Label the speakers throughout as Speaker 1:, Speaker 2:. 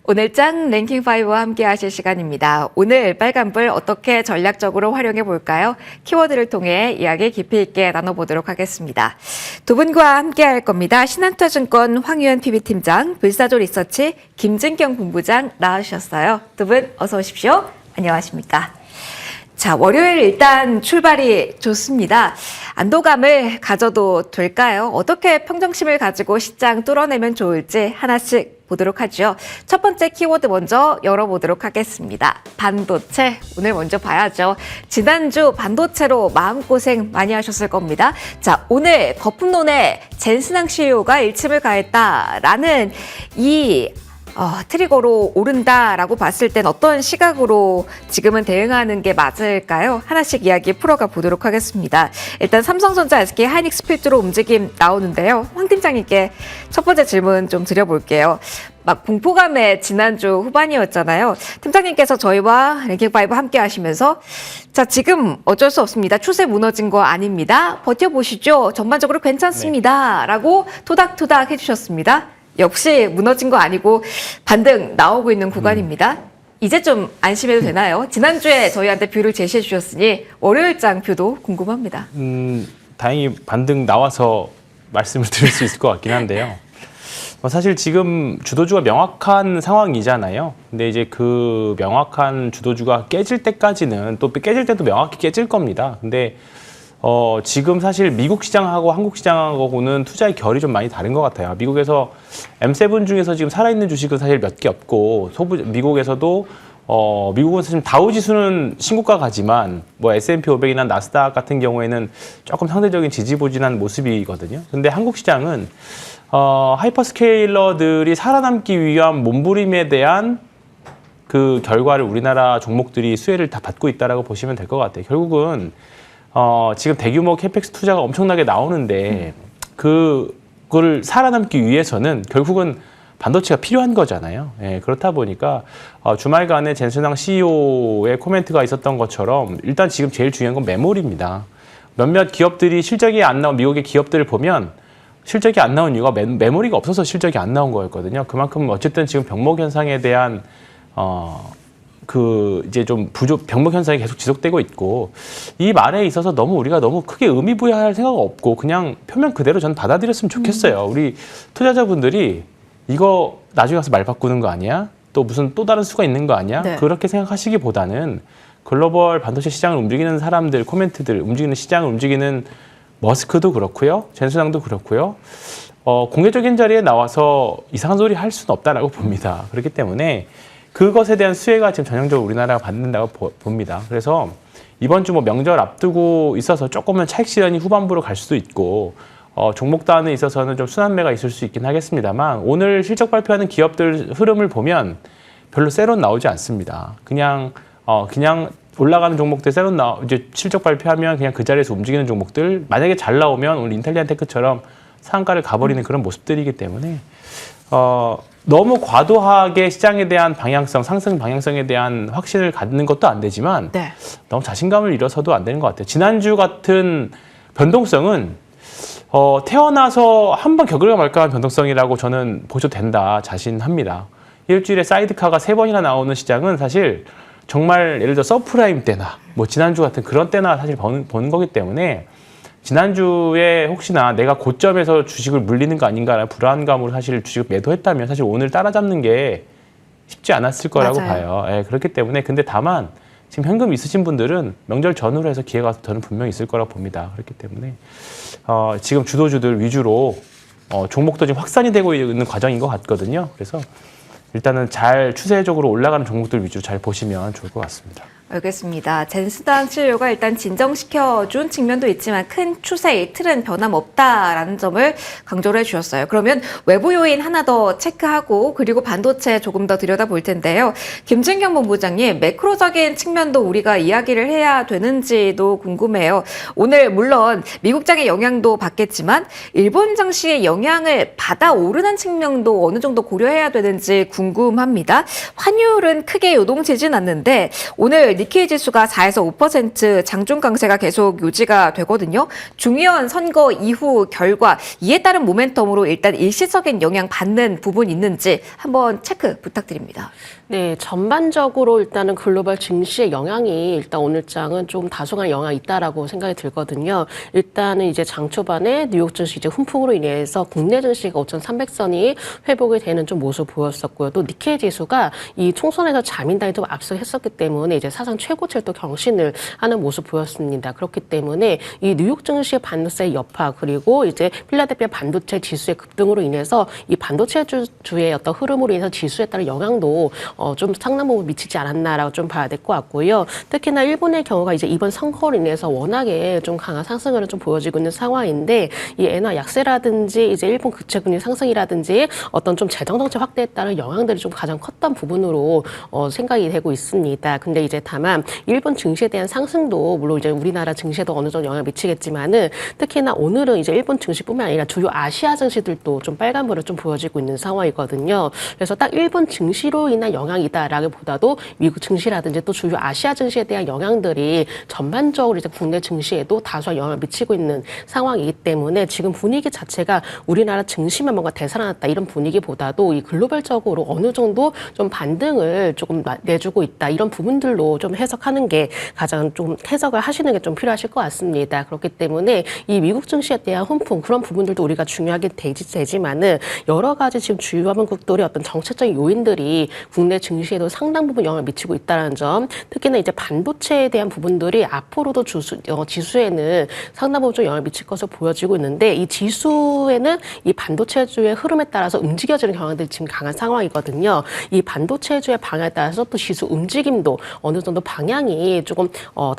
Speaker 1: 오늘장 랭킹5와 함께 하실 시간입니다. 오늘 빨간불 어떻게 전략적으로 활용해 볼까요? 키워드를 통해 이야기 깊이 있게 나눠보도록 하겠습니다. 두 분과 함께 할 겁니다. 신한투자증권 황유현 PB팀장, 불사조 리서치 김진경 본부장 나와주셨어요. 두 분 어서 오십시오. 안녕하십니까? 자, 월요일 일단 출발이 좋습니다. 안도감을 가져도 될까요? 어떻게 평정심을 가지고 시장 뚫어내면 좋을지 하나씩 보도록 하죠. 첫 번째 키워드 먼저 열어보도록 하겠습니다. 반도체, 오늘 먼저 봐야죠. 지난주 반도체로 마음고생 많이 하셨을 겁니다. 자, 오늘 거품론에 젠스낭 CEO가 일침을 가했다라는 이 트리거로 오른다라고 봤을 땐 어떤 시각으로 지금은 대응하는 게 맞을까요? 하나씩 이야기 풀어가 보도록 하겠습니다. 일단 삼성전자, SK 하이닉스 필두로 움직임 나오는데요. 황 팀장님께 첫 번째 질문 좀 드려볼게요. 막 공포감의 지난주 후반이었잖아요. 팀장님께서 저희와 랭킹5 함께 하시면서 자, 지금 어쩔 수 없습니다. 추세 무너진 거 아닙니다. 버텨보시죠. 전반적으로 괜찮습니다. 라고 토닥토닥 해주셨습니다. 역시 무너진 거 아니고 반등 나오고 있는 구간입니다. 이제 좀 안심해도 되나요? 지난주에 저희한테 뷰를 제시해 주셨으니 월요일장 뷰도 궁금합니다.
Speaker 2: 다행히 반등 나와서 말씀을 드릴 수 있을 것 같긴 한데요. 사실 지금 주도주가 명확한 상황이잖아요. 근데 이제 그 명확한 주도주가 깨질 때까지는 또 깨질 때도 명확히 깨질 겁니다. 근데 지금 사실 미국 시장하고 한국 시장하고는 투자의 결이 좀 많이 다른 것 같아요. 미국에서 M7 중에서 지금 살아있는 주식은 사실 몇 개 없고, 미국에서도, 미국은 사실 다우지수는 신고가 가지만, 뭐 S&P 500이나 나스닥 같은 경우에는 조금 상대적인 지지부진한 모습이거든요. 근데 한국 시장은, 하이퍼스케일러들이 살아남기 위한 몸부림에 대한 그 결과를 우리나라 종목들이 수혜를 다 받고 있다라고 보시면 될 것 같아요. 결국은, 지금 대규모 캐펙스 투자가 엄청나게 나오는데 그걸 살아남기 위해서는 결국은 반도체가 필요한 거잖아요. 예, 그렇다 보니까 주말간에 젠스낭 CEO의 코멘트가 있었던 것처럼 일단 지금 제일 중요한 건 메모리입니다. 몇몇 기업들이 실적이 안 나온 미국의 기업들을 보면 실적이 안 나온 이유가 메모리가 없어서 실적이 안 나온 거였거든요. 그만큼 어쨌든 지금 병목 현상에 대한 이제 좀 병목 현상이 계속 지속되고 있고, 이 말에 있어서 우리가 너무 크게 의미 부여할 생각은 없고, 그냥 표면 그대로 저는 받아들였으면 좋겠어요. 우리 투자자분들이 이거 나중에 가서 말 바꾸는 거 아니야? 또 무슨 또 다른 수가 있는 거 아니야? 네. 그렇게 생각하시기보다는 글로벌 반도체 시장을 움직이는 사람들, 코멘트들, 움직이는 시장을 움직이는 머스크도 그렇고요. 젠스낭도 그렇고요. 공개적인 자리에 나와서 이상한 소리 할 수는 없다라고 봅니다. 그렇기 때문에 그것에 대한 수혜가 지금 전형적으로 우리나라가 받는다고 봅니다. 그래서 이번 주 뭐 명절 앞두고 있어서 조금은 차익 실현이 후반부로 갈 수도 있고, 종목 단에 있어서는 좀 순환매가 있을 수 있긴 하겠습니다만, 오늘 실적 발표하는 기업들 흐름을 보면 별로 세론 나오지 않습니다. 그냥 올라가는 종목들 이제 실적 발표하면 그냥 그 자리에서 움직이는 종목들, 만약에 잘 나오면 오늘 인텔리안테크처럼 상한가를 가버리는 그런 모습들이기 때문에, 너무 과도하게 시장에 대한 방향성, 상승 방향성에 대한 확신을 갖는 것도 안 되지만, 네. 너무 자신감을 잃어서도 안 되는 것 같아요. 지난주 같은 변동성은 태어나서 한번 겪을까 말까한 변동성이라고 저는 보셔도 된다 자신합니다. 일주일에 사이드카가 3번이나 나오는 시장은 사실 정말 예를 들어 서프라임 때나 뭐 지난주 같은 그런 때나 사실 보는 거기 때문에, 지난주에 혹시나 내가 고점에서 주식을 물리는 거 아닌가라는 불안감으로 사실 주식을 매도했다면 사실 오늘 따라잡는 게 쉽지 않았을 거라고
Speaker 1: 맞아요.
Speaker 2: 봐요. 예, 그렇기 때문에 근데 다만 지금 현금 있으신 분들은 명절 전후로 해서 기회가 저는 분명히 있을 거라고 봅니다. 그렇기 때문에 지금 주도주들 위주로 종목도 지금 확산이 되고 있는 과정인 것 같거든요. 그래서 일단은 잘 추세적으로 올라가는 종목들 위주로 잘 보시면 좋을 것 같습니다.
Speaker 1: 알겠습니다. 젠스낭 CEO가 일단 진정시켜준 측면도 있지만 큰 추세의 틀은 변함없다라는 점을 강조를 해주셨어요. 그러면 외부 요인 하나 더 체크하고 그리고 반도체 조금 더 들여다볼 텐데요. 김진경 본부장님, 매크로적인 측면도 우리가 이야기를 해야 되는지도 궁금해요. 오늘 물론 미국장의 영향도 받겠지만 일본 증시의 영향을 받아오르는 측면도 어느 정도 고려해야 되는지 궁금합니다. 환율은 크게 요동치진 않는데 오늘 니케이 지수가 4에서 5% 장중 강세가 계속 유지가 되거든요. 중의원 선거 이후 결과 이에 따른 모멘텀으로 일단 일시적인 영향 받는 부분 있는지 한번 체크 부탁드립니다.
Speaker 3: 네, 전반적으로 일단은 글로벌 증시의 영향이 일단 오늘장은 좀 다소간 영향이 있다라고 생각이 들거든요. 일단은 이제 장 초반에 뉴욕 증시 이제 훈풍으로 인해서 국내 증시가 5,300선이 회복이 되는 좀 모습 보였었고요. 또 니케이 지수가 이 총선에서 자민당이 좀 앞서했었기 때문에 이제 사상 최고치를 또 경신을 하는 모습 보였습니다. 그렇기 때문에 이 뉴욕 증시의 반도체 여파 그리고 이제 필라델피아 반도체 지수의 급등으로 인해서 이 반도체 주의 어떤 흐름으로 인해서 지수에 따른 영향도 좀 상당 부분 미치지 않았나라고 좀 봐야 될 것 같고요. 특히나 일본의 경우가 이제 이번 선거로 인해서 워낙에 좀 강한 상승을 좀 보여지고 있는 상황인데 이 엔화 약세라든지 이제 일본 국채금리 상승이라든지 어떤 좀 재정 정책 확대에 따른 영향들이 좀 가장 컸던 부분으로 생각이 되고 있습니다. 근데 이제 다만 일본 증시에 대한 상승도 물론 이제 우리나라 증시에도 어느 정도 영향을 미치겠지만은 특히나 오늘은 이제 일본 증시뿐만 아니라 주요 아시아 증시들도 좀 빨간불을 좀 보여지고 있는 상황이거든요. 그래서 딱 일본 증시로 인한 영향이다라기보다도 미국 증시라든지 또 주요 아시아 증시에 대한 영향들이 전반적으로 이제 국내 증시에도 다소 영향을 미치고 있는 상황이기 때문에 지금 분위기 자체가 우리나라 증시만 뭔가 되살아났다 이런 분위기보다도 이 글로벌적으로 어느 정도 좀 반등을 조금 내주고 있다 이런 부분들로 좀 해석하는 게 가장 좀 해석을 하시는 게 좀 필요하실 것 같습니다. 그렇기 때문에 이 미국 증시에 대한 훈풍 그런 부분들도 우리가 중요하게 되지만은 여러 가지 지금 주요 화면국들의 어떤 정책적인 요인들이 국내 증시에도 상당 부분 영향을 미치고 있다는 점, 특히나 이제 반도체에 대한 부분들이 앞으로도 지수에는 상당 부분 좀 영향을 미칠 것으로 보여지고 있는데 이 지수에는 이 반도체주의 흐름에 따라서 움직여지는 경향들이 지금 강한 상황이거든요. 이 반도체주의 방향에 따라서 또 지수 움직임도 어느 정도 방향이 조금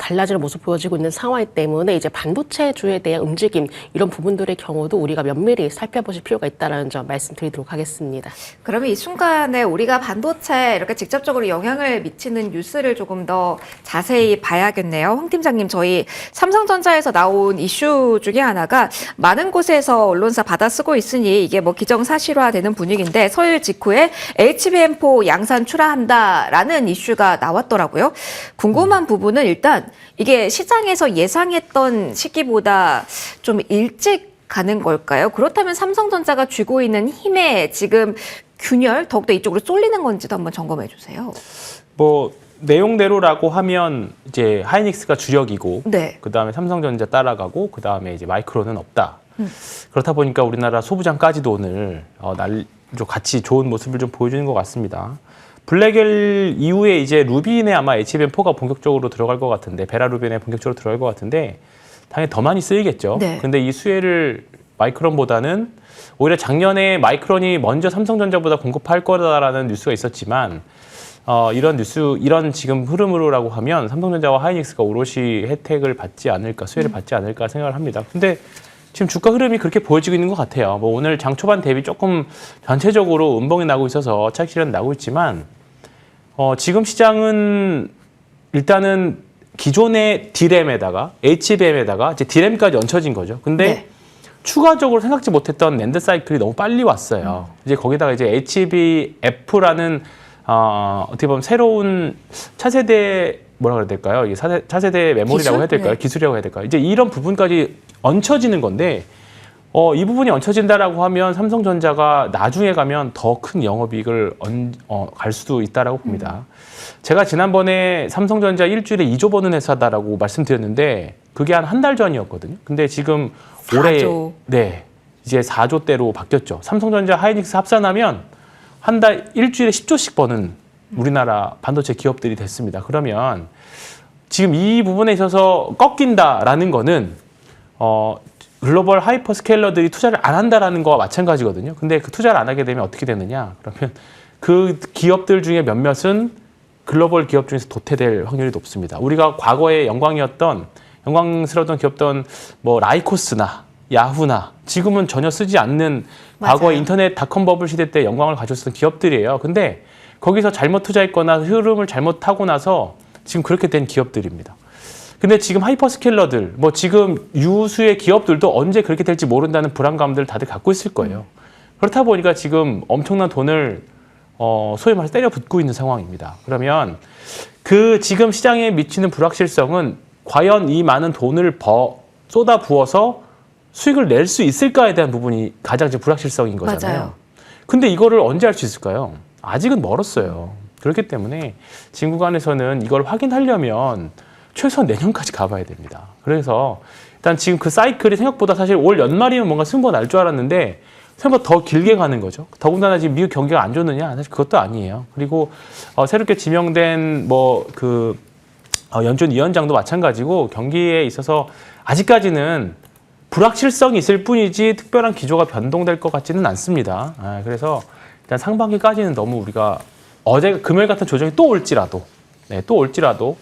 Speaker 3: 달라지는 모습 보여지고 있는 상황이기 때문에 이제 반도체주에 대한 움직임 이런 부분들의 경우도 우리가 면밀히 살펴보실 필요가 있다는 점 말씀드리도록 하겠습니다.
Speaker 1: 그러면 이 순간에 우리가 반도체 이렇게 직접적으로 영향을 미치는 뉴스를 조금 더 자세히 봐야겠네요. 황 팀장님, 저희 삼성전자에서 나온 이슈 중에 하나가 많은 곳에서 언론사 받아쓰고 있으니 이게 뭐 기정사실화되는 분위기인데 서일 직후에 HBM4 양산 출하한다라는 이슈가 나왔더라고요. 궁금한 부분은 일단 이게 시장에서 예상했던 시기보다 좀 일찍 가는 걸까요? 그렇다면 삼성전자가 쥐고 있는 힘에 지금 균열 더욱더 이쪽으로 쏠리는 건지도 한번 점검해 주세요.
Speaker 2: 뭐 내용대로라고 하면 이제 하이닉스가 주력이고
Speaker 1: 네.
Speaker 2: 그다음에 삼성전자 따라가고 그다음에 이제 마이크론은 없다. 그렇다 보니까 우리나라 소부장까지도 오늘 좀 같이 좋은 모습을 좀 보여주는 것 같습니다. 블랙엘 이후에 이제 루빈에 아마 HBM4가 본격적으로 들어갈 것 같은데 베라 루빈에 본격적으로 들어갈 것 같은데 당연히 더 많이 쓰이겠죠.
Speaker 1: 네.
Speaker 2: 근데 이 수혜를 마이크론보다는 오히려 작년에 마이크론이 먼저 삼성전자보다 공급할 거다라는 뉴스가 있었지만 이런 지금 흐름으로라고 하면 삼성전자와 하이닉스가 오롯이 혜택을 받지 않을까, 수혜를 받지 않을까 생각을 합니다. 근데 지금 주가 흐름이 그렇게 보여지고 있는 것 같아요. 뭐 오늘 장 초반 대비 조금 전체적으로 음봉이 나고 있어서 차익 실현 나고 있지만 지금 시장은 일단은 기존의 D램에다가 HBM에다가 이제 D램까지 얹혀진 거죠. 근데
Speaker 1: 네.
Speaker 2: 추가적으로 생각지 못했던 낸드 사이클이 너무 빨리 왔어요. 이제 거기다가 이제 HBF라는 어떻게 보면 새로운 차세대 뭐라 그래야 될까요? 이게 차세대 메모리라고
Speaker 1: 기술?
Speaker 2: 해야 될까요?
Speaker 1: 네.
Speaker 2: 기술이라고 해야 될까요? 이제 이런 부분까지 얹혀지는 건데 이 부분이 얹혀진다라고 하면 삼성전자가 나중에 가면 더 큰 영업이익을 갈 수도 있다라고 봅니다. 제가 지난번에 삼성전자 일주일에 2조 버는 회사다라고 말씀드렸는데 그게 한 달 전이었거든요. 근데 지금
Speaker 1: 4조.
Speaker 2: 올해 네 이제 4조대로 바뀌었죠. 삼성전자 하이닉스 합산하면 한 달 일주일에 10조씩 버는 우리나라 반도체 기업들이 됐습니다. 그러면 지금 이 부분에 있어서 꺾인다라는 거는 글로벌 하이퍼스케일러들이 투자를 안 한다라는 거와 마찬가지거든요. 근데 그 투자를 안 하게 되면 어떻게 되느냐? 그러면 그 기업들 중에 몇몇은 글로벌 기업 중에서 도태될 확률이 높습니다. 우리가 과거에 영광스러웠던 기업던 뭐 라이코스나 야후나 지금은 전혀 쓰지 않는
Speaker 1: 맞아요.
Speaker 2: 과거에 인터넷 닷컴 버블 시대 때 영광을 가졌던 기업들이에요. 근데 거기서 잘못 투자했거나 흐름을 잘못 타고 나서 지금 그렇게 된 기업들입니다. 근데 지금 하이퍼스케일러들, 뭐 지금 유수의 기업들도 언제 그렇게 될지 모른다는 불안감들 다들 갖고 있을 거예요. 그렇다 보니까 지금 엄청난 돈을 소위 말해서 때려 붓고 있는 상황입니다. 그러면 그 지금 시장에 미치는 불확실성은 과연 이 많은 돈을 쏟아 부어서 수익을 낼 수 있을까에 대한 부분이 가장 지금 불확실성인 거잖아요.
Speaker 1: 맞아요.
Speaker 2: 근데 이거를 언제 할 수 있을까요? 아직은 멀었어요. 그렇기 때문에 지금 구간에서는 이걸 확인하려면 최소한 내년까지 가봐야 됩니다. 그래서 일단 지금 그 사이클이 생각보다 사실 올 연말이면 뭔가 승부가 날 줄 알았는데 생각보다 더 길게 가는 거죠. 더군다나 지금 미국 경기가 안 좋느냐? 사실 그것도 아니에요. 그리고 새롭게 지명된 연준 위원장도 마찬가지고 경기에 있어서 아직까지는 불확실성이 있을 뿐이지 특별한 기조가 변동될 것 같지는 않습니다. 그래서 일단 상반기까지는 너무 우리가 금요일 같은 조정이 또 올지라도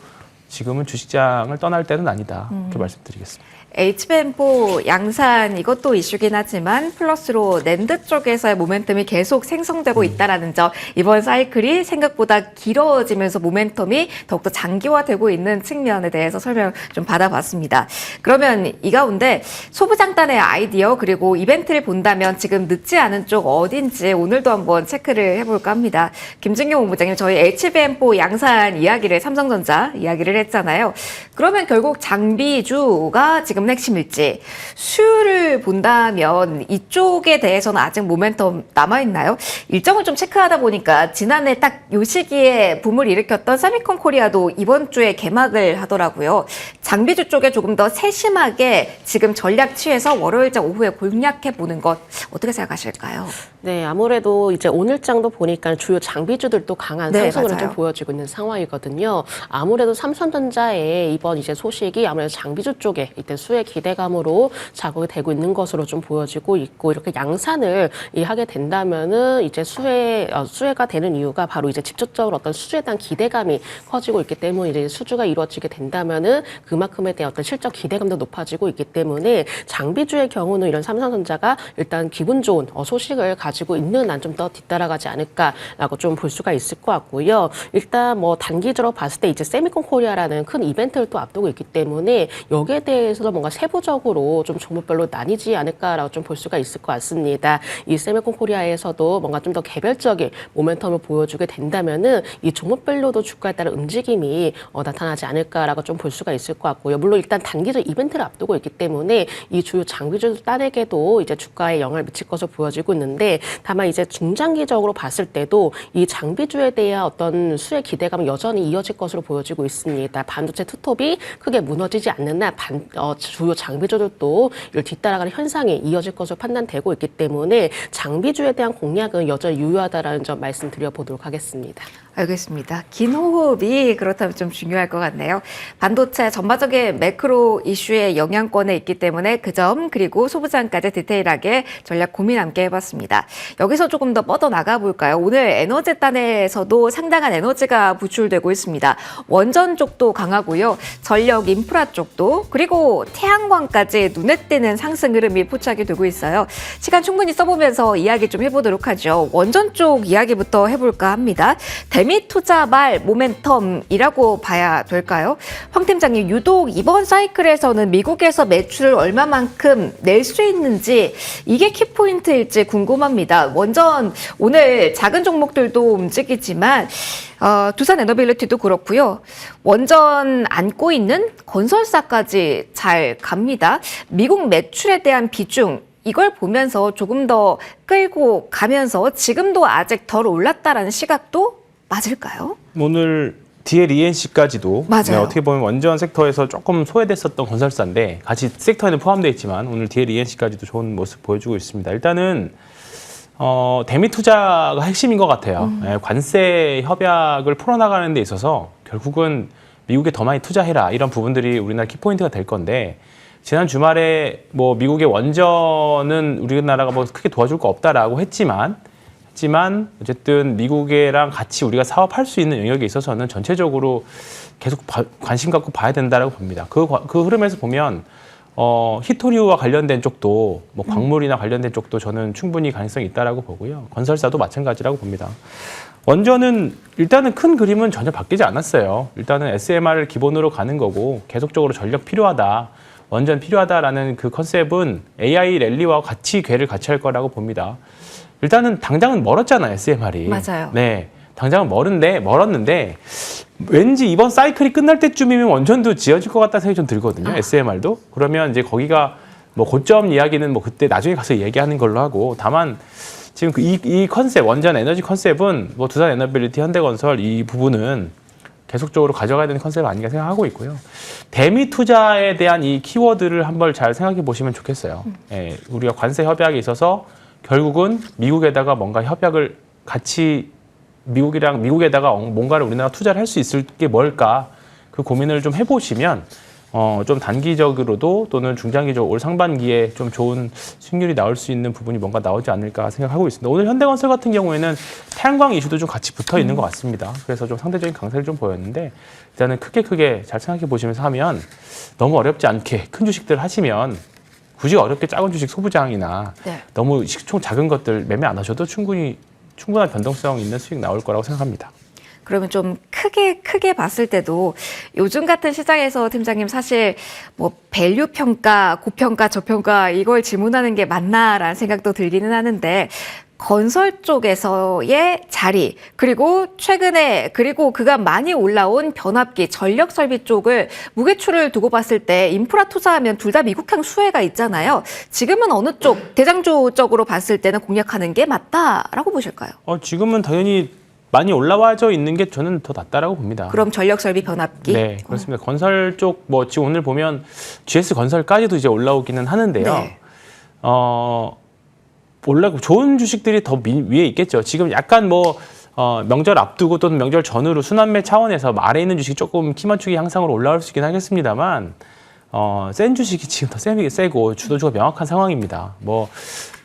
Speaker 2: 지금은 주식장을 떠날 때는 아니다. 이렇게 말씀드리겠습니다.
Speaker 1: HBM4 양산 이것도 이슈긴 하지만 플러스로 낸드 쪽에서의 모멘텀이 계속 생성되고 있다라는 점, 이번 사이클이 생각보다 길어지면서 모멘텀이 더욱더 장기화되고 있는 측면에 대해서 설명 좀 받아봤습니다. 그러면 이 가운데 소부장단의 아이디어 그리고 이벤트를 본다면 지금 늦지 않은 쪽 어딘지 오늘도 한번 체크를 해볼까 합니다. 김진경 본부장님, 저희 HBM4 양산 이야기를 삼성전자 이야기를 했잖아요. 그러면 결국 장비주가 지금 핵심일지, 수요를 본다면 이쪽에 대해서는 아직 모멘텀 남아있나요? 일정을 좀 체크하다 보니까 지난해 딱 요 시기에 붐을 일으켰던 세미콘 코리아도 이번 주에 개막을 하더라고요. 장비주 쪽에 조금 더 세심하게 지금 전략 취해서 월요일장 오후에 공략해보는 것 어떻게 생각하실까요?
Speaker 3: 네, 아무래도 이제 오늘장도 보니까 주요 장비주들도 강한
Speaker 1: 네,
Speaker 3: 상승으로
Speaker 1: 맞아요.
Speaker 3: 좀 보여지고 있는 상황이거든요. 아무래도 삼성전자의 이번 이제 소식이 아무래도 장비주 쪽에 이때 수혜 기대감으로 작용이 되고 있는 것으로 좀 보여지고 있고, 이렇게 양산을 하게 된다면은 이제 수혜가 되는 이유가 바로 이제 직접적으로 어떤 수주에 대한 기대감이 커지고 있기 때문에, 이제 수주가 이루어지게 된다면은 그만큼에 대한 어떤 실적 기대감도 높아지고 있기 때문에 장비주의 경우는 이런 삼성전자가 일단 기분 좋은 소식을 가지고 있는 한 좀 더 뒤따라가지 않을까라고 좀 볼 수가 있을 것 같고요. 일단 뭐 단기적으로 봤을 때 이제 세미콘 코리아라는 큰 이벤트를 또 앞두고 있기 때문에 여기에 대해서도 뭔가 세부적으로 좀 종목별로 나뉘지 않을까라고 좀 볼 수가 있을 것 같습니다. 이 세미콘 코리아에서도 뭔가 좀 더 개별적인 모멘텀을 보여주게 된다면은 이 종목별로도 주가에 따른 움직임이 나타나지 않을까라고 좀 볼 수가 있을 것 같고요. 물론 일단 단기적 이벤트를 앞두고 있기 때문에 이 주요 장비주 딸에게도 이제 주가에 영향을 미칠 것으로 보여지고 있는데, 다만 이제 중장기적으로 봤을 때도 이 장비주에 대한 어떤 수혜 기대감은 여전히 이어질 것으로 보여지고 있습니다. 반도체 투톱이 크게 무너지지 않는 한 주요 장비주들도 이를 뒤따라가는 현상이 이어질 것으로 판단되고 있기 때문에 장비주에 대한 공략은 여전히 유효하다라는 점 말씀드려 보도록 하겠습니다.
Speaker 1: 알겠습니다. 긴 호흡이 그렇다면 좀 중요할 것 같네요. 반도체 전반적인 매크로 이슈의 영향권에 있기 때문에 그 점, 그리고 소부장까지 디테일하게 전략 고민 함께 해봤습니다. 여기서 조금 더 뻗어나가 볼까요? 오늘 에너지단에서도 상당한 에너지가 부출되고 있습니다. 원전 쪽도 강하고요. 전력 인프라 쪽도, 그리고 태양광까지 눈에 띄는 상승 흐름이 포착이 되고 있어요. 시간 충분히 써보면서 이야기 좀 해보도록 하죠. 원전 쪽 이야기부터 해볼까 합니다. 대미 투자발 모멘텀이라고 봐야 될까요? 황 팀장님, 유독 이번 사이클에서는 미국에서 매출을 얼마만큼 낼 수 있는지, 이게 키포인트일지 궁금합니다. 원전 오늘 작은 종목들도 움직이지만 두산 에너빌리티도 그렇고요. 원전 안고 있는 건설사까지 잘 갑니다. 미국 매출에 대한 비중, 이걸 보면서 조금 더 끌고 가면서 지금도 아직 덜 올랐다라는 시각도 맞을까요?
Speaker 2: 오늘 DLENC까지도
Speaker 1: 맞아요.
Speaker 2: 어떻게 보면 원전 섹터에서 조금 소외됐었던 건설사인데 같이 섹터에는 포함되어 있지만 오늘 DLENC까지도 좋은 모습 보여주고 있습니다. 일단은 대미 투자가 핵심인 것 같아요. 관세 협약을 풀어나가는 데 있어서 결국은 미국에 더 많이 투자해라, 이런 부분들이 우리나라 키포인트가 될 건데, 지난 주말에 뭐 미국의 원전은 우리나라가 뭐 크게 도와줄 거 없다라고 했지만 어쨌든 미국이랑 같이 우리가 사업할 수 있는 영역에 있어서는 전체적으로 계속 관심 갖고 봐야 된다라고 봅니다. 그 흐름에서 보면 히토리우와 관련된 쪽도, 뭐 광물이나 관련된 쪽도 저는 충분히 가능성이 있다라고 보고요. 건설사도 마찬가지라고 봅니다. 원전은 일단은 큰 그림은 전혀 바뀌지 않았어요. 일단은 SMR을 기본으로 가는 거고, 계속적으로 전력 필요하다, 원전 필요하다라는 그 컨셉은 AI 랠리와 같이 궤를 같이 할 거라고 봅니다. 일단은 당장은 멀었잖아요, SMR이.
Speaker 1: 맞아요.
Speaker 2: 네. 당장은 멀었는데 왠지 이번 사이클이 끝날 때쯤이면 원전도 지어질 것 같다는 생각이 좀 들거든요. SMR도. 그러면 이제 거기가 뭐 고점 이야기는 뭐 그때 나중에 가서 얘기하는 걸로 하고, 다만 지금 이 컨셉, 원전 에너지 컨셉은 뭐 두산 에너빌리티, 현대건설 이 부분은 계속적으로 가져가야 되는 컨셉 아닌가 생각하고 있고요. 대미 투자에 대한 이 키워드를 한번 잘 생각해 보시면 좋겠어요. 예, 우리가 관세 협약에 있어서 결국은 미국에다가 뭔가 협약을 같이 미국에다가 뭔가를 우리나라 투자를 할 수 있을 게 뭘까, 그 고민을 좀 해보시면 좀 단기적으로도 또는 중장기적으로 올 상반기에 좀 좋은 수익률이 나올 수 있는 부분이 뭔가 나오지 않을까 생각하고 있습니다. 오늘 현대건설 같은 경우에는 태양광 이슈도 좀 같이 붙어 있는 것 같습니다. 그래서 좀 상대적인 강세를 좀 보였는데, 일단은 크게 잘 생각해 보시면서 하면, 너무 어렵지 않게 큰 주식들 하시면 굳이 어렵게 작은 주식 소부장이나
Speaker 1: 네.
Speaker 2: 너무 시총 작은 것들 매매 안 하셔도 충분한 변동성 있는 수익 나올 거라고 생각합니다.
Speaker 1: 그러면 좀 크게 봤을 때도 요즘 같은 시장에서 팀장님 사실 뭐 밸류 평가, 고평가, 저평가 이걸 질문하는 게 맞나라는 생각도 들기는 하는데, 건설 쪽에서의 자리, 그리고 최근에 그리고 그간 많이 올라온 변압기, 전력 설비 쪽을 무게추를 두고 봤을 때 인프라 투자하면 둘 다 미국향 수혜가 있잖아요. 지금은 어느 쪽, 대장주적으로 봤을 때는 공략하는 게 맞다라고 보실까요?
Speaker 2: 지금은 당연히 많이 올라와져 있는 게 저는 더 낫다라고 봅니다.
Speaker 1: 그럼 전력 설비 변압기?
Speaker 2: 네, 그렇습니다. 건설 쪽 뭐 지금 오늘 보면 GS 건설까지도 이제 올라오기는 하는데요.
Speaker 1: 네.
Speaker 2: 올라고 좋은 주식들이 더 위에 있겠죠. 지금 약간 뭐 명절 앞두고 또는 명절 전후로 순환매 차원에서 아래에 있는 주식이 조금 키 맞추기 향상으로 올라올 수 있긴 하겠습니다만, 센 주식이 지금 더 세고 주도주가 명확한 상황입니다. 뭐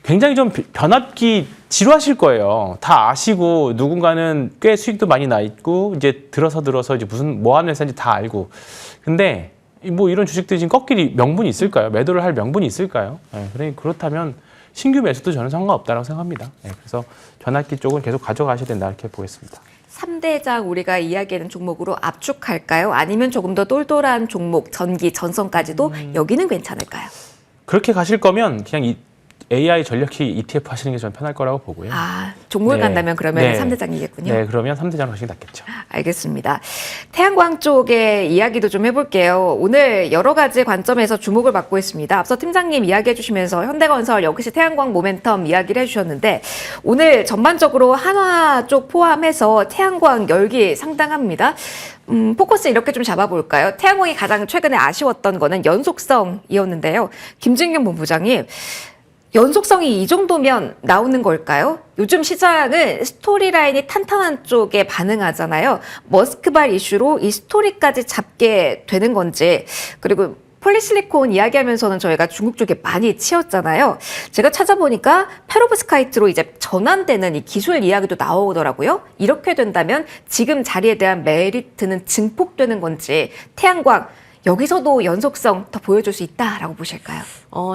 Speaker 2: 굉장히 좀 변압기 지루하실 거예요. 다 아시고 누군가는 꽤 수익도 많이 나 있고 이제 들어서 이제 무슨 뭐 하는 회사인지 다 알고. 근데 뭐 이런 주식들이 지금 꺾일 명분이 있을까요? 매도를 할 명분이 있을까요? 네, 그렇다면 신규 매수도 저는 상관없다고 생각합니다. 네, 그래서 변압기 쪽은 계속 가져가셔야 된다 이렇게 보겠습니다.
Speaker 1: 3대장 우리가 이야기하는 종목으로 압축할까요? 아니면 조금 더 똘똘한 종목, 전기, 전선까지도 여기는 괜찮을까요?
Speaker 2: 그렇게 가실 거면 그냥 AI 전력키 ETF 하시는 게 저는 편할 거라고 보고요.
Speaker 1: 종목을
Speaker 2: 네.
Speaker 1: 간다면 그러면
Speaker 2: 네.
Speaker 1: 3대장이겠군요.
Speaker 2: 네, 그러면 3대장으로 하시는 게 낫겠죠.
Speaker 1: 알겠습니다. 태양광 쪽의 이야기도 좀 해볼게요. 오늘 여러 가지 관점에서 주목을 받고 있습니다. 앞서 팀장님 이야기해 주시면서 현대건설 역시 태양광 모멘텀 이야기를 해주셨는데, 오늘 전반적으로 한화 쪽 포함해서 태양광 열기 상당합니다. 포커스 이렇게 좀 잡아볼까요? 태양광이 가장 최근에 아쉬웠던 거는 연속성이었는데요. 김진경 본부장님, 연속성이 이 정도면 나오는 걸까요? 요즘 시장은 스토리라인이 탄탄한 쪽에 반응하잖아요. 머스크발 이슈로 이 스토리까지 잡게 되는 건지, 그리고 폴리실리콘 이야기하면서는 저희가 중국 쪽에 많이 치였잖아요. 제가 찾아보니까 페로브스카이트로 이제 전환되는 이 기술 이야기도 나오더라고요. 이렇게 된다면 지금 자리에 대한 메리트는 증폭되는 건지, 태양광 여기서도 연속성 더 보여줄 수 있다라고 보실까요?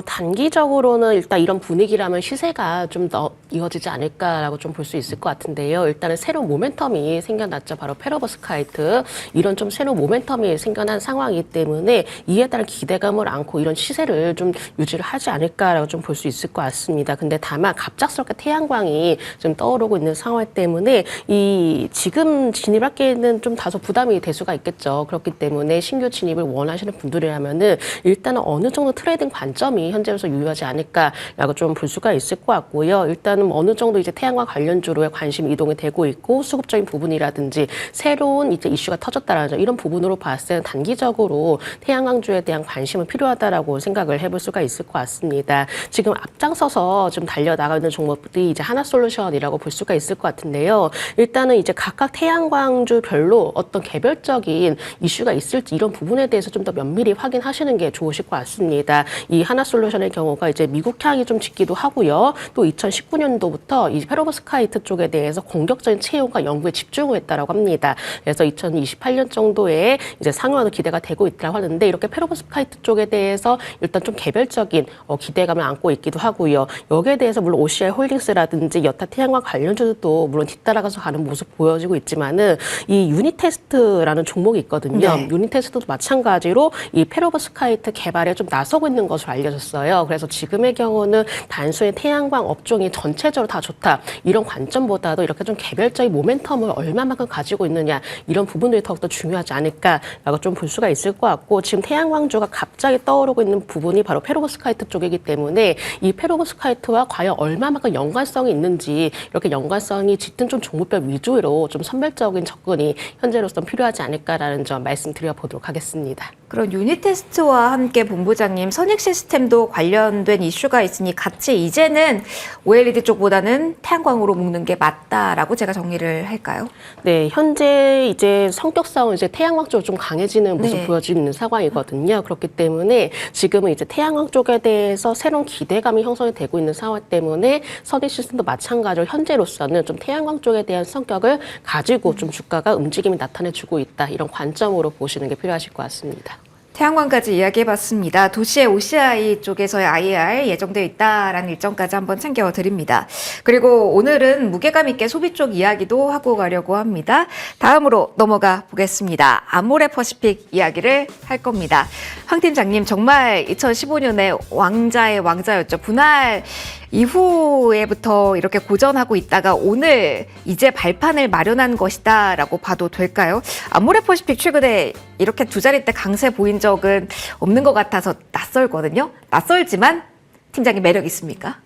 Speaker 3: 단기적으로는 일단 이런 분위기라면 시세가 좀 더 이어지지 않을까라고 좀 볼 수 있을 것 같은데요. 일단은 새로운 모멘텀이 생겨났죠. 바로 페로버스카이트. 이런 좀 새로운 모멘텀이 생겨난 상황이기 때문에 이에 따른 기대감을 안고 이런 시세를 좀 유지를 하지 않을까라고 좀 볼 수 있을 것 같습니다. 근데 다만 갑작스럽게 태양광이 좀 떠오르고 있는 상황 때문에 이 지금 진입하기에는 좀 다소 부담이 될 수가 있겠죠. 그렇기 때문에 신규 진입을 원하시는 분들이라면은 일단은 어느 정도 트레이딩 관점이 현재로서 유효하지 않을까라고 좀 볼 수가 있을 것 같고요. 일단은 어느 정도 이제 태양광 관련주로의 관심 이동이 되고 있고, 수급적인 부분이라든지 새로운 이제 이슈가 터졌다라는 점, 이런 부분으로 봤을 때는 단기적으로 태양광주에 대한 관심은 필요하다라고 생각을 해볼 수가 있을 것 같습니다. 지금 앞장서서 좀 달려나가는 종목들이 이제 하나솔루션이라고 볼 수가 있을 것 같은데요. 일단은 이제 각각 태양광주별로 어떤 개별적인 이슈가 있을지 이런 부분에 대해서 좀 더 면밀히 확인하시는 게 좋으실 것 같습니다. 이 하나솔루션의 경우가 이제 미국향이 좀 짙기도 하고요. 또 2019년도부터 이 페로브스카이트 쪽에 대해서 공격적인 채용과 연구에 집중을 했다라고 합니다. 그래서 2028년 정도에 이제 상용화도 기대가 되고 있다고 하는데, 이렇게 페로브스카이트 쪽에 대해서 일단 좀 개별적인 기대감을 안고 있기도 하고요. 여기에 대해서 물론 OCI 홀딩스라든지 여타 태양광 관련주도 물론 뒤따라가서 가는 모습 보여지고 있지만은 이 유니테스트라는 종목이 있거든요.
Speaker 1: 네.
Speaker 3: 유니테스트도 마찬가지로 마찬가지로 이 페로브스카이트 개발에 좀 나서고 있는 것으로 알려졌어요. 그래서 지금의 경우는 단순히 태양광 업종이 전체적으로 다 좋다 이런 관점보다도 이렇게 좀 개별적인 모멘텀을 얼마만큼 가지고 있느냐 이런 부분들이 더욱더 중요하지 않을까라고 좀 볼 수가 있을 것 같고 지금 태양광주가 갑자기 떠오르고 있는 부분이 바로 페로브스카이트 쪽이기 때문에 이 페로브스카이트와 과연 얼마만큼 연관성이 있는지 이렇게 연관성이 짙은 좀 종목별 위주로 좀 선별적인 접근이 현재로서는 필요하지 않을까라는 점 말씀드려보도록 하겠습니다.
Speaker 1: 그런 유닛 테스트와 함께 본부장님 선익 시스템도 관련된 이슈가 있으니 같이 이제는 OLED 쪽보다는 태양광으로 묶는 게 맞다라고 제가 정리를 할까요?
Speaker 3: 네, 현재 이제 성격상은 이제 태양광 쪽으로 좀 강해지는 모습
Speaker 1: 네.
Speaker 3: 보여지고 있는 상황이거든요. 그렇기 때문에 지금은 이제 태양광 쪽에 대해서 새로운 기대감이 형성이 되고 있는 상황 때문에 선익 시스템도 마찬가지로 현재로서는 좀 태양광 쪽에 대한 성격을 가지고 좀 주가가 움직임이 나타내주고 있다. 이런 관점으로 보시는 게 필요하실 것 같습니다.
Speaker 1: 태양광까지 이야기해봤습니다. 도시의 OCI 쪽에서의 IR 예정되어 있다라는 일정까지 한번 챙겨드립니다. 그리고 오늘은 무게감 있게 소비 쪽 이야기도 하고 가려고 합니다. 다음으로 넘어가 보겠습니다. 아모레 퍼시픽 이야기를 할 겁니다. 황 팀장님 정말 2015년에 왕자의 왕자였죠. 분할 이후에부터 이렇게 고전하고 있다가 오늘 이제 발판을 마련한 것이다라고 봐도 될까요? 아모레 퍼시픽 최근에 이렇게 두 자릿대 강세 보인 적은 없는 것 같아서 낯설거든요. 낯설지만 팀장님 매력 있습니까?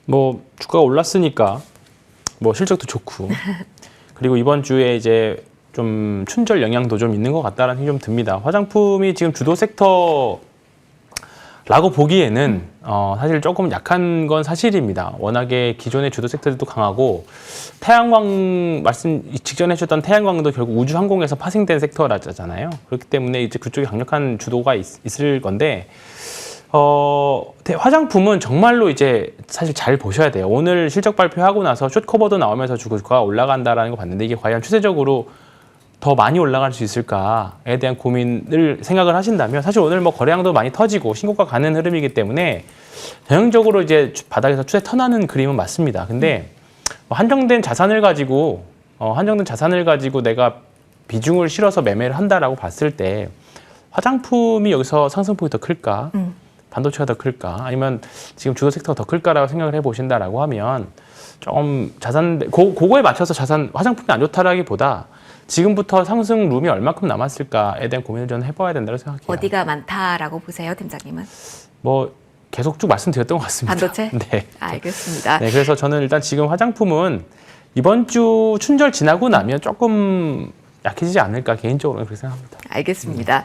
Speaker 2: 뭐 주가가 올랐으니까 뭐 실적도 좋고 그리고 이번 주에 이제 좀 춘절 영향도 좀 있는 것 같다라는 생각이 좀 듭니다. 화장품이 지금 주도 섹터 라고 보기에는 사실 조금 약한 건 사실입니다. 워낙에 기존의 주도 섹터들도 강하고 태양광 말씀 직전에 해주셨던 태양광도 결국 우주항공에서 파생된 섹터라잖아요. 그렇기 때문에 이제 그쪽에 강력한 주도가 있을 건데 화장품은 정말로 이제 사실 잘 보셔야 돼요. 오늘 실적 발표하고 나서 숏 커버도 나오면서 주가가 올라간다라는 거 봤는데 이게 과연 추세적으로 더 많이 올라갈 수 있을까에 대한 고민을 생각을 하신다면 사실 오늘 뭐 거래량도 많이 터지고 신고가 가는 흐름이기 때문에 전형적으로 이제 바닥에서 추세 턴하는 그림은 맞습니다. 근데 한정된 자산을 가지고 내가 비중을 실어서 매매를 한다라고 봤을 때 화장품이 여기서 상승폭이 더 클까? 반도체가 더 클까? 아니면 지금 주도 섹터가 더 클까라고 생각을 해보신다라고 하면 조금 그거에 맞춰서 화장품이 안 좋다라기보다 지금부터 상승 룸이 얼마큼 남았을까에 대한 고민을 저는 해봐야 된다고 생각해요.
Speaker 1: 어디가 많다라고 보세요, 팀장님은?
Speaker 2: 뭐 계속 쭉 말씀드렸던 것 같습니다.
Speaker 1: 반도체?
Speaker 2: 네.
Speaker 1: 알겠습니다.
Speaker 2: 네, 그래서 저는 일단 지금 화장품은 이번 주 춘절 지나고 나면 조금 약해지지 않을까 개인적으로는 그렇게 생각합니다.
Speaker 1: 알겠습니다.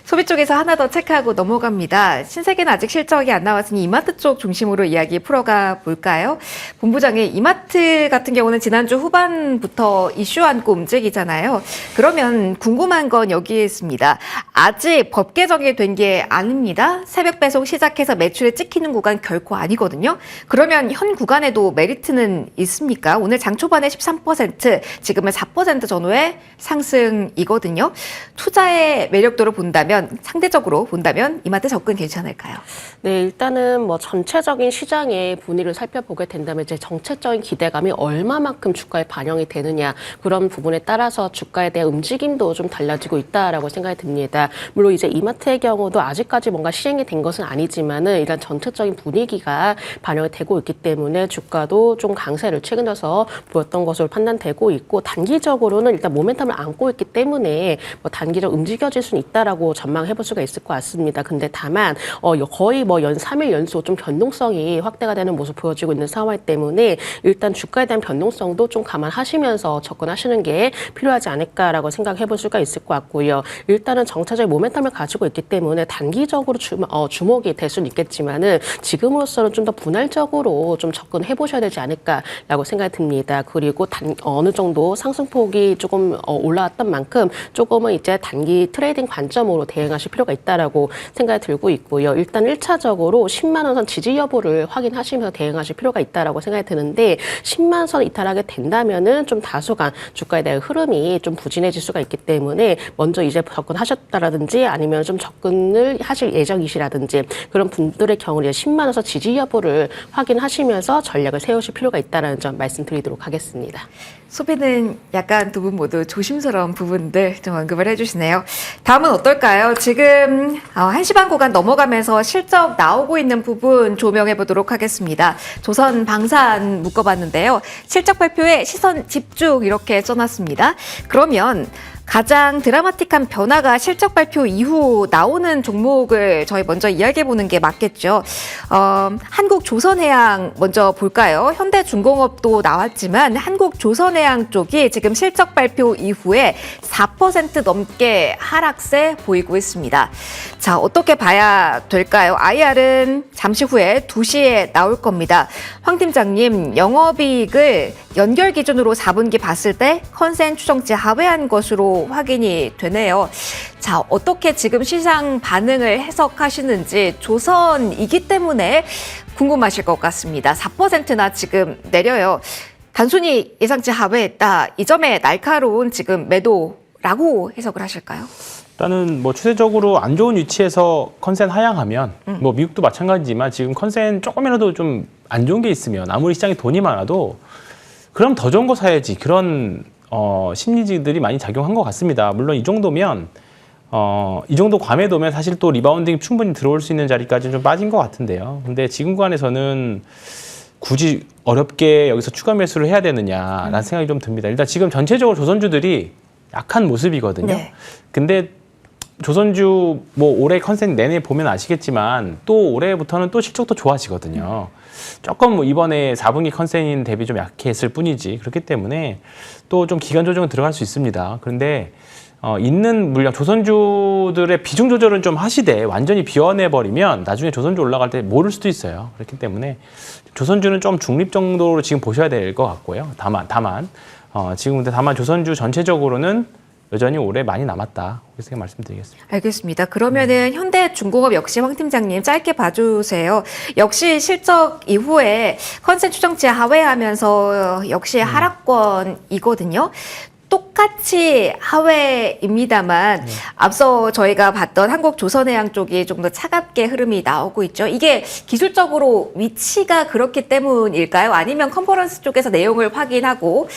Speaker 1: 소비 쪽에서 하나 더 체크하고 넘어갑니다. 신세계는 아직 실적이 안 나왔으니 이마트 쪽 중심으로 이야기 풀어가 볼까요? 본부장의 이마트 같은 경우는 지난주 후반부터 이슈 안고 움직이잖아요. 그러면 궁금한 건 여기에 있습니다. 아직 법 개정이 된 게 아닙니다. 새벽 배송 시작해서 매출에 찍히는 구간 결코 아니거든요. 그러면 현 구간에도 메리트는 있습니까? 오늘 장 초반에 13%, 지금은 4% 전후의 상승이거든요. 투자의 매력도로 본다면 상대적으로 본다면 이마트 접근 괜찮을까요?
Speaker 3: 네, 일단은 뭐 전체적인 시장의 분위기를 살펴보게 된다면 이제 정책적인 기대감이 얼마만큼 주가에 반영이 되느냐 그런 부분에 따라서 주가에 대한 움직임도 좀 달라지고 있다라고 생각이 듭니다. 물론 이제 이마트의 경우도 아직까지 뭔가 시행이 된 것은 아니지만은 일단 전체적인 분위기가 반영이 되고 있기 때문에 주가도 좀 강세를 최근 들어서 보였던 것으로 판단되고 있고 단기적으로는 일단 모멘텀을 안고 있기 때문에 뭐 단기적 움직여질 수는 있다라고 전망해볼 수가 있을 것 같습니다. 근데 다만 거의 뭐 3일 연속 좀 변동성이 확대가 되는 모습 보여지고 있는 상황 때문에 일단 주가에 대한 변동성도 좀 감안하시면서 접근하시는 게 필요하지 않을까라고 생각해볼 수가 있을 것 같고요. 일단은 정차적인 모멘텀을 가지고 있기 때문에 단기적으로 주목이 될 수는 있겠지만은 지금으로서는 좀 더 분할적으로 좀 접근해 보셔야 되지 않을까라고 생각이 듭니다. 그리고 어느 정도 상승폭이 조금 올라왔던 만큼 조금은 이제 단기 트레이딩 관점으로 대응하실 필요가 있다라고 생각이 들고 있고요. 일단 1차적으로 10만 원 선 지지 여부를 확인하시면서 대응하실 필요가 있다라고 생각이 드는데 10만 선 이탈하게 된다면은 좀 다소간 주가에 대한 흐름이 좀 부진해질 수가 있기 때문에 먼저 이제 접근하셨다라든지 아니면 좀 접근을 하실 예정이시라든지 그런 분들의 경우는 10만 원 선 지지 여부를 확인하시면서 전략을 세우실 필요가 있다라는 점 말씀드리도록 하겠습니다.
Speaker 1: 소비는 약간 두 분 모두 조심스러운 부분들 좀 언급을 해주시네요. 다음은 어떨까요? 지금 1시 반 구간 넘어가면서 실적 나오고 있는 부분 조명해 보도록 하겠습니다. 조선 방산 묶어봤는데요. 실적 발표에 시선 집중 이렇게 써놨습니다. 그러면 가장 드라마틱한 변화가 실적 발표 이후 나오는 종목을 저희 먼저 이야기해 보는 게 맞겠죠. 한국조선해양 먼저 볼까요? 현대중공업도 나왔지만 한국조선해양 쪽이 지금 실적 발표 이후에 4% 넘게 하락세 보이고 있습니다. 자, 어떻게 봐야 될까요? IR은 잠시 후에 2시에 나올 겁니다. 황 팀장님, 영업이익을 연결 기준으로 4분기 봤을 때 컨센 추정치 하회한 것으로 확인이 되네요. 자, 어떻게 지금 시장 반응을 해석하시는지 조선이기 때문에 궁금하실 것 같습니다. 4%나 지금 내려요. 단순히 예상치 하회했다. 이 점에 날카로운 지금 매도라고 해석을 하실까요?
Speaker 2: 일단은 뭐 추세적으로 안 좋은 위치에서 컨센 하향하면 뭐 미국도 마찬가지지만 지금 컨센 조금이라도 좀 안 좋은 게 있으면 아무리 시장에 돈이 많아도 그럼 더 좋은 거 사야지 그런 심리들이 많이 작용한 것 같습니다. 물론 이 정도면 이 정도 과매도면 사실 또 리바운딩 충분히 들어올 수 있는 자리까지는 좀 빠진 것 같은데요. 근데 지금 구간에서는 굳이 어렵게 여기서 추가 매수를 해야 되느냐라는 생각이 좀 듭니다. 일단 지금 전체적으로 조선주들이 약한 모습이거든요.
Speaker 1: 네.
Speaker 2: 근데 조선주 뭐 올해 컨센 내내 보면 아시겠지만 또 올해부터는 또 실적도 좋아지거든요. 조금 뭐 이번에 4분기 컨센인 대비 좀 약했을 뿐이지 그렇기 때문에 또 좀 기간 조정은 들어갈 수 있습니다. 그런데 있는 물량 조선주들의 비중 조절은 좀 하시되 완전히 비워내 버리면 나중에 조선주 올라갈 때 모를 수도 있어요. 그렇기 때문에 조선주는 좀 중립 정도로 지금 보셔야 될 것 같고요. 다만 조선주 전체적으로는 여전히 올해 많이 남았다. 그렇게 말씀드리겠습니다.
Speaker 1: 알겠습니다. 그러면은 현대중공업 역시 황 팀장님 짧게 봐주세요. 역시 실적 이후에 컨센 추정치 하회하면서 역시 하락권이거든요. 똑같이 하회입니다만 앞서 저희가 봤던 한국조선해양 쪽이 좀 더 차갑게 흐름이 나오고 있죠. 이게 기술적으로 위치가 그렇기 때문일까요? 아니면 컨퍼런스 쪽에서 내용을 확인하고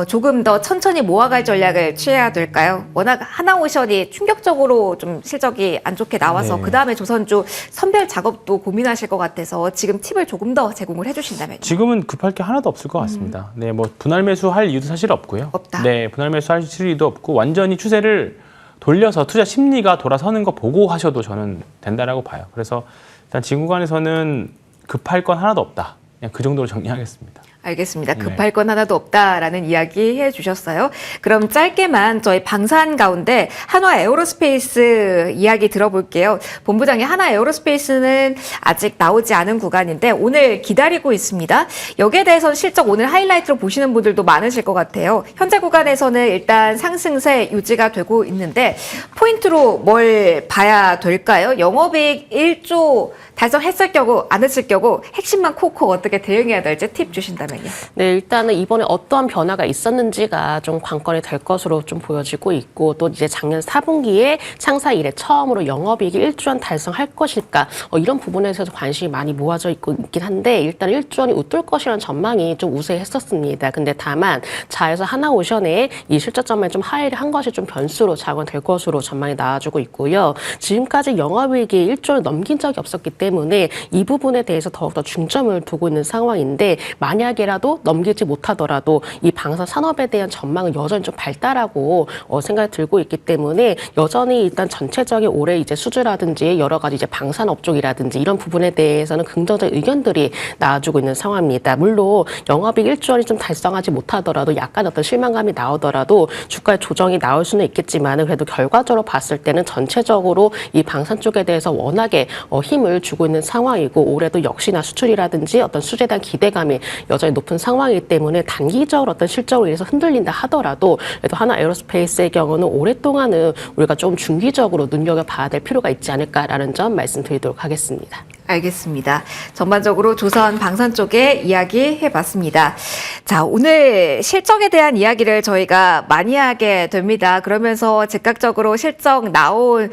Speaker 1: 조금 더 천천히 모아갈 전략을 취해야 될까요? 워낙 하나오션이 충격적으로 좀 실적이 안 좋게 나와서
Speaker 2: 네.
Speaker 1: 그다음에 조선주 선별 작업도 고민하실 것 같아서 지금 팁을 조금 더 제공을 해주신다면요.
Speaker 2: 지금은 급할 게 하나도 없을 것 같습니다. 네, 뭐 분할 매수할 이유도 사실 없고요.
Speaker 1: 없다.
Speaker 2: 네, 분할 매수할 이유도 없고 완전히 추세를 돌려서 투자 심리가 돌아서는 거 보고 하셔도 저는 된다라고 봐요. 그래서 일단 지금 구간에서는 급할 건 하나도 없다. 그냥 그 정도로 정리하겠습니다.
Speaker 1: 알겠습니다. 급할 건 하나도 없다라는 이야기 해주셨어요. 그럼 짧게만 저희 방산 가운데 한화 에어로스페이스 이야기 들어볼게요. 본부장이 한화 에어로스페이스는 아직 나오지 않은 구간인데 오늘 기다리고 있습니다. 여기에 대해서는 실적 오늘 하이라이트로 보시는 분들도 많으실 것 같아요. 현재 구간에서는 일단 상승세 유지가 되고 있는데 포인트로 뭘 봐야 될까요? 영업이익 1조 달성했을 경우 안 했을 경우 핵심만 콕콕 어떻게 대응해야 될지 팁 주신다면요.
Speaker 3: 네, 일단은 이번에 어떠한 변화가 있었는지가 좀 관건이 될 것으로 좀 보여지고 있고 또 이제 작년 4분기에 창사 이래 처음으로 영업이익이 1조 원 달성할 것일까 이런 부분에서도 관심이 많이 모아져 있긴 한데 일단 1조 원이 웃돌 것이라는 전망이 좀 우세했었습니다. 근데 다만 자에서 하나오션에 이 실적점에 좀 하회를 한 것이 좀 변수로 작용될 것으로 전망이 나와주고 있고요. 지금까지 영업이익이 1조 원을 넘긴 적이 없었기 때문에 이 부분에 대해서 더욱더 중점을 두고 있는 상황인데 만약에라도 넘기지 못하더라도 이 방산 산업에 대한 전망은 여전히 좀 밝다라고 생각이 들고 있기 때문에 여전히 일단 전체적인 올해 이제 수주라든지 여러 가지 이제 방산업 쪽이라든지 이런 부분에 대해서는 긍정적 의견들이 나와주고 있는 상황입니다. 물론 영업이익 1조 원이 좀 달성하지 못하더라도 약간 어떤 실망감이 나오더라도 주가의 조정이 나올 수는 있겠지만 그래도 결과적으로 봤을 때는 전체적으로 이 방산 쪽에 대해서 워낙에 힘을 주고 있는 상황이고 올해도 역시나 수출이라든지 어떤 수주에 대한 기대감이 여전히 높은 상황이기 때문에 단기적으로 어떤 실적으로 인해서 흔들린다 하더라도 그래도 하나 에어로스페이스의 경우는 오랫동안은 우리가 좀 중기적으로 눈여겨봐야 될 필요가 있지 않을까라는 점 말씀드리도록 하겠습니다.
Speaker 1: 알겠습니다. 전반적으로 조선 방산 쪽에 이야기 해봤습니다. 자, 오늘 실적에 대한 이야기를 저희가 많이 하게 됩니다. 그러면서 즉각적으로 실적 나온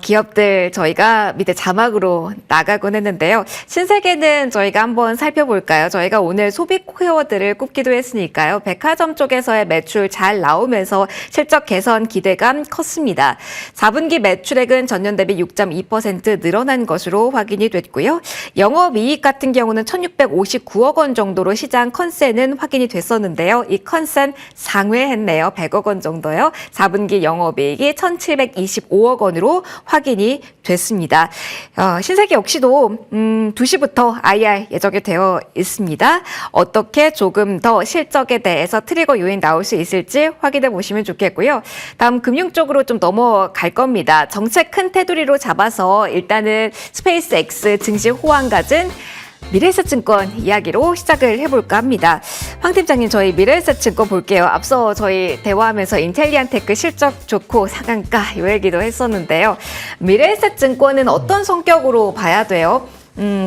Speaker 1: 기업들 저희가 밑에 자막으로 나가곤 했는데요. 신세계는 저희가 한번 살펴볼까요? 저희가 오늘 소비 코어들을 꼽기도 했으니까요. 백화점 쪽에서의 매출 잘 나오면서 실적 개선 기대감 컸습니다. 4분기 매출액은 전년 대비 6.2% 늘어난 것으로 확인이 됐고 고요. 영업이익 같은 경우는 1,659억 원 정도로 시장 컨센은 확인이 됐었는데요. 이 컨센 상회했네요. 100억 원 정도요. 4분기 영업이익이 1,725억 원으로 확인이 됐습니다. 신세계 역시도 2시부터 IR 예정이 되어 있습니다. 어떻게 조금 더 실적에 대해서 트리거 요인 나올 수 있을지 확인해 보시면 좋겠고요. 다음 금융 쪽으로 좀 넘어갈 겁니다. 정책 큰 테두리로 잡아서 일단은 스페이스 X 증시 호황 가진 미래에셋증권 이야기로 시작을 해볼까 합니다. 황 팀장님, 저희 미래에셋증권 볼게요. 앞서 저희 대화하면서 인텔리안테크 실적 좋고 상한가 이 얘기도 했었는데요. 미래에셋증권은 어떤 성격으로 봐야 돼요?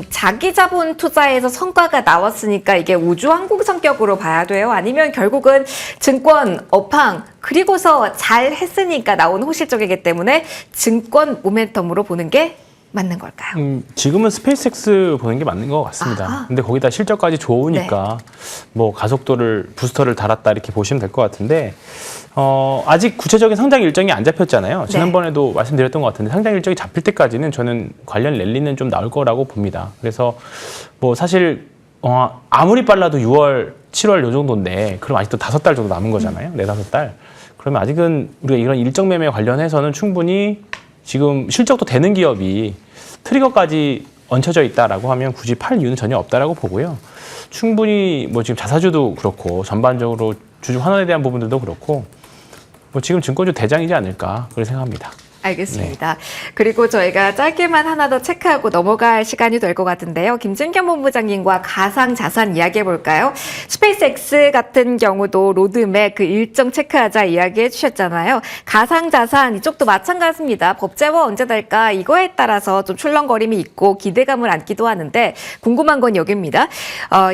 Speaker 1: 자기 자본 투자에서 성과가 나왔으니까 이게 우주항공 성격으로 봐야 돼요? 아니면 결국은 증권 업황 그리고서 잘 했으니까 나온 호실적이기 때문에 증권 모멘텀으로 보는 게 맞는 걸까요?
Speaker 2: 지금은 스페이스X 보는 게 맞는 것 같습니다. 근데 거기다 실적까지 좋으니까 뭐 가속도를 부스터를 달았다 이렇게 보시면 될 것 같은데 아직 구체적인 상장 일정이 안 잡혔잖아요. 지난번에도 말씀드렸던 것 같은데 상장 일정이 잡힐 때까지는 저는 관련 랠리는 좀 나올 거라고 봅니다. 그래서 뭐 사실 아무리 빨라도 6월, 7월 요 정도인데 그럼 아직도 5달 정도 남은 거잖아요. 4-5달. 그러면 아직은 우리가 이런 일정 매매 관련해서는 충분히 지금 실적도 되는 기업이 트리거까지 얹혀져 있다라고 하면 굳이 팔 이유는 전혀 없다라고 보고요. 충분히 뭐 지금 자사주도 그렇고 전반적으로 주주 환원에 대한 부분들도 그렇고 뭐 지금 증권주 대장이지 않을까 그렇게 생각합니다.
Speaker 1: 알겠습니다. 그리고 저희가 짧게만 하나 더 체크하고 넘어갈 시간이 될 것 같은데요. 김준겸 본부장님과 가상자산 이야기해 볼까요? 스페이스X 같은 경우도 로드맵 그 일정 체크하자 이야기해 주셨잖아요. 가상자산 이쪽도 마찬가지입니다. 법제화 언제 될까 이거에 따라서 좀 출렁거림이 있고 기대감을 안기도 하는데 궁금한 건 여기입니다.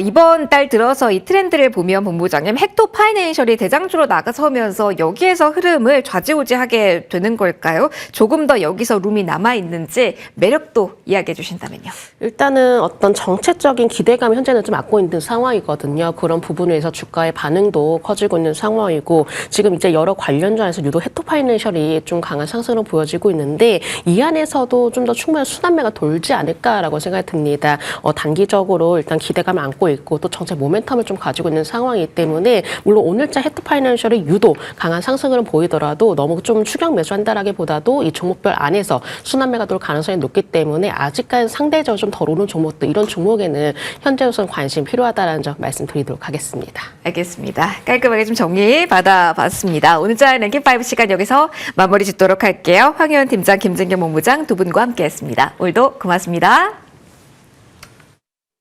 Speaker 1: 이번 달 들어서 이 트렌드를 보면 본부장님 헥토 파이낸셜이 대장주로 나가서면서 여기에서 흐름을 좌지우지하게 되는 걸까요? 조금 더 여기서 룸이 남아있는지 매력도 이야기해 주신다면요.
Speaker 3: 일단은 어떤 정책적인 기대감이 현재는 좀 안고 있는 상황이거든요. 그런 부분에서 주가의 반응도 커지고 있는 상황이고 지금 이제 여러 관련주에서 유독 헥토파이낸셜이 좀 강한 상승을 보여지고 있는데 이 안에서도 좀 더 충분한 순환매가 돌지 않을까라고 생각이 듭니다. 단기적으로 일단 기대감을 안고 있고 또 정책 모멘텀을 좀 가지고 있는 상황이기 때문에 물론 오늘자 헥토파이낸셜이 유독 강한 상승을 보이더라도 너무 좀 추격 매수한다라기보다도 이 종목별 안에서 순환매가 돌 가능성이 높기 때문에 아직까지 상대적으로 좀 덜 오른 종목들 이런 종목에는 현재 우선 관심 필요하다는 점 말씀드리도록 하겠습니다.
Speaker 1: 알겠습니다. 깔끔하게 좀 정리 받아봤습니다. 오늘자 랭킹5 시간 여기서 마무리 짓도록 할게요. 황혜원 팀장, 김진경 본부장 두 분과 함께했습니다. 오늘도 고맙습니다.